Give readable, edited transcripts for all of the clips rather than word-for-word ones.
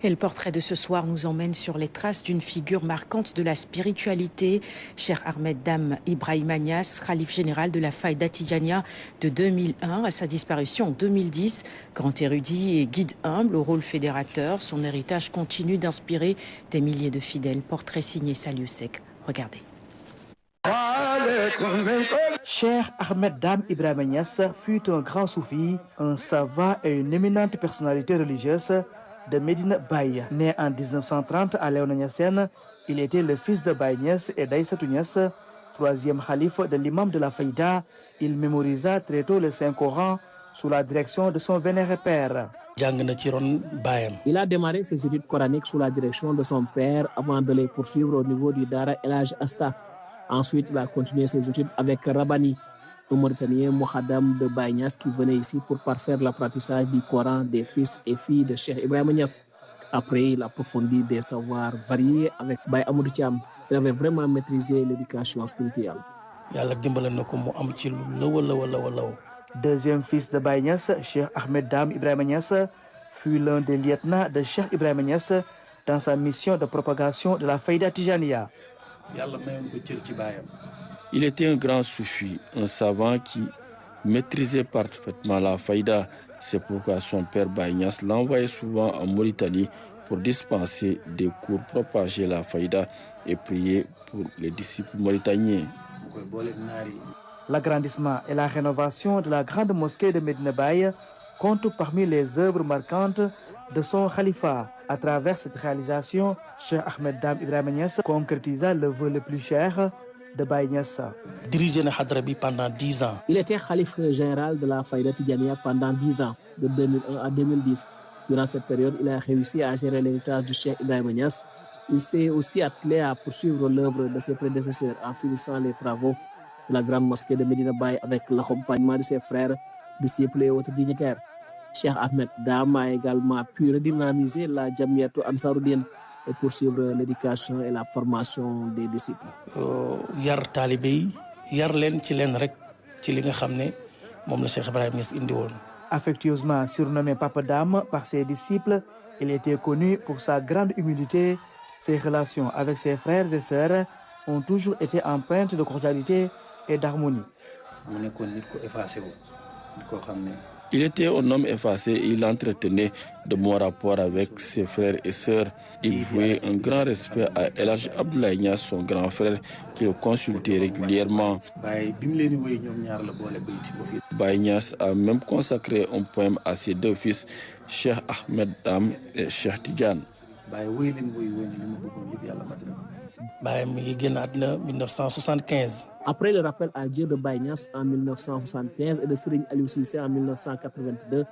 Et le portrait de ce soir nous emmène sur les traces d'une figure marquante de la spiritualité, Cheikh Ahmed Dame Ibrahima Niasse, khalife général de la Faïda Tidjania de 2001 à sa disparition en 2010. Grand érudit et guide humble au rôle fédérateur, son héritage continue d'inspirer des milliers de fidèles. Portrait signé Saliou Seck. Regardez. Cheikh Ahmed Dame Ibrahima Niasse fut un grand soufi, un savant et une éminente personnalité religieuse de Medina Baye. Né en 1930 à Léona Niassène, il était le fils de Baye Niasse et d'Aïssatou Niasse, troisième khalife de l'imam de la Faïda. Il mémorisa très tôt le Saint-Coran sous la direction de son vénéré père. Il a démarré ses études coraniques sous la direction de son père avant de les poursuivre au niveau du Dara El Hadj Asta. Ensuite, il a continué ses études avec Rabani, un Mauritanien Mohadam de Baye Niasse qui venait ici pour parfaire l'apprentissage du Coran des fils et filles de Cheikh Ibrahima Niasse. Après, il approfondit des savoirs variés avec Baye Amadou Thiam. Il avait vraiment maîtrisé l'éducation spirituelle. Deuxième fils de Baye Niasse, Cheikh Ahmed Dame Ibrahima Niasse fut l'un des lieutenants de Cheikh Ibrahima Niasse dans sa mission de propagation de la Faïda Tidjania. Il était un grand soufi, un savant qui maîtrisait parfaitement la faïda. C'est pourquoi son père Baye Niasse l'envoyait souvent en Mauritanie pour dispenser des cours, propager la faïda et prier pour les disciples mauritaniens. L'agrandissement et la rénovation de la grande mosquée de Medina Baye comptent parmi les œuvres marquantes de son khalifa. À travers cette réalisation, Cheikh Ahmed Dame Ibrahima Niasse concrétisa le vœu le plus cher de Baye Niasse. Dirigé le Hadrabi pendant 10 ans. Il était khalife général de la Faïda Tidjania pendant 10 ans, de 2001 à 2010. Durant cette période, il a réussi à gérer l'héritage du Cheikh Ibrahima Niasse. Il s'est aussi attelé à poursuivre l'œuvre de ses prédécesseurs en finissant les travaux de la grande mosquée de Medina Baye avec l'accompagnement de ses frères, disciples et autres dignitaires. Cheikh Ahmed Dame a également pu redynamiser la Jamiatou Ansaroudine et poursuivre l'éducation et la formation des disciples. Yar talibé yar len ci len rek ci li nga xamné mom la Cheikh Ibrahima Niasse indi won. Affectueusement surnommé Papa Dame par ses disciples, il était connu pour sa grande humilité. Ses relations avec ses frères et sœurs ont toujours été empreintes de cordialité et d'harmonie. Il était un homme effacé et il entretenait de bons rapports avec ses frères et sœurs. Il vouait un grand respect à El Hadj Abdoulaye Niasse, son grand frère, qui le consultait régulièrement. Baye Niasse a même consacré un poème à ses deux fils, Cheikh Ahmed Dame et Cheikh Tidiane. Baye mi ngi génn àddina 1975. Après le rappel à Dieu de Baye Niasse en 1975 et de Serigne Aliou Cissé en 1982,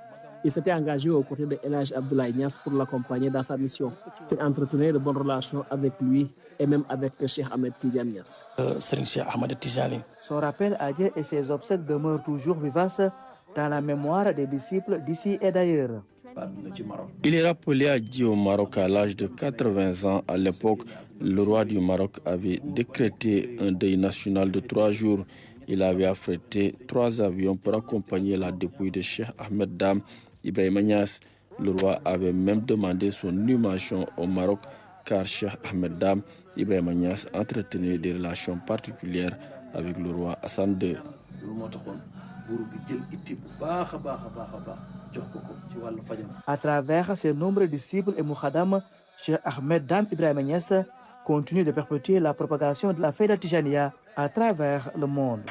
il s'était engagé aux côtés de El Hadj Abdoulaye Niasse pour l'accompagner dans sa mission. Il entretenait de bonnes relations avec lui et même avec Cheikh Ahmed Tidiane Niasse. Serigne Cheikh Ahmed Tidjani. Son rappel à Dieu et ses obsèques demeurent toujours vivaces dans la mémoire des disciples d'ici et d'ailleurs. Il est rappelé à Dieu au Maroc à l'âge de 80 ans. À l'époque, le roi du Maroc avait décrété un deuil national de 3 jours. Il avait affrété 3 avions pour accompagner la dépouille de Cheikh Ahmed Dame Ibrahima Niasse. Le roi avait même demandé son inhumation au Maroc car Cheikh Ahmed Dame Ibrahima Niasse entretenait des relations particulières avec le roi Hassan II. À travers ses nombreux disciples et Moukhadam, Cheikh Ahmed Dame Ibrahima Niasse continue de perpétuer la propagation de la Faïda Tidjania à travers le monde.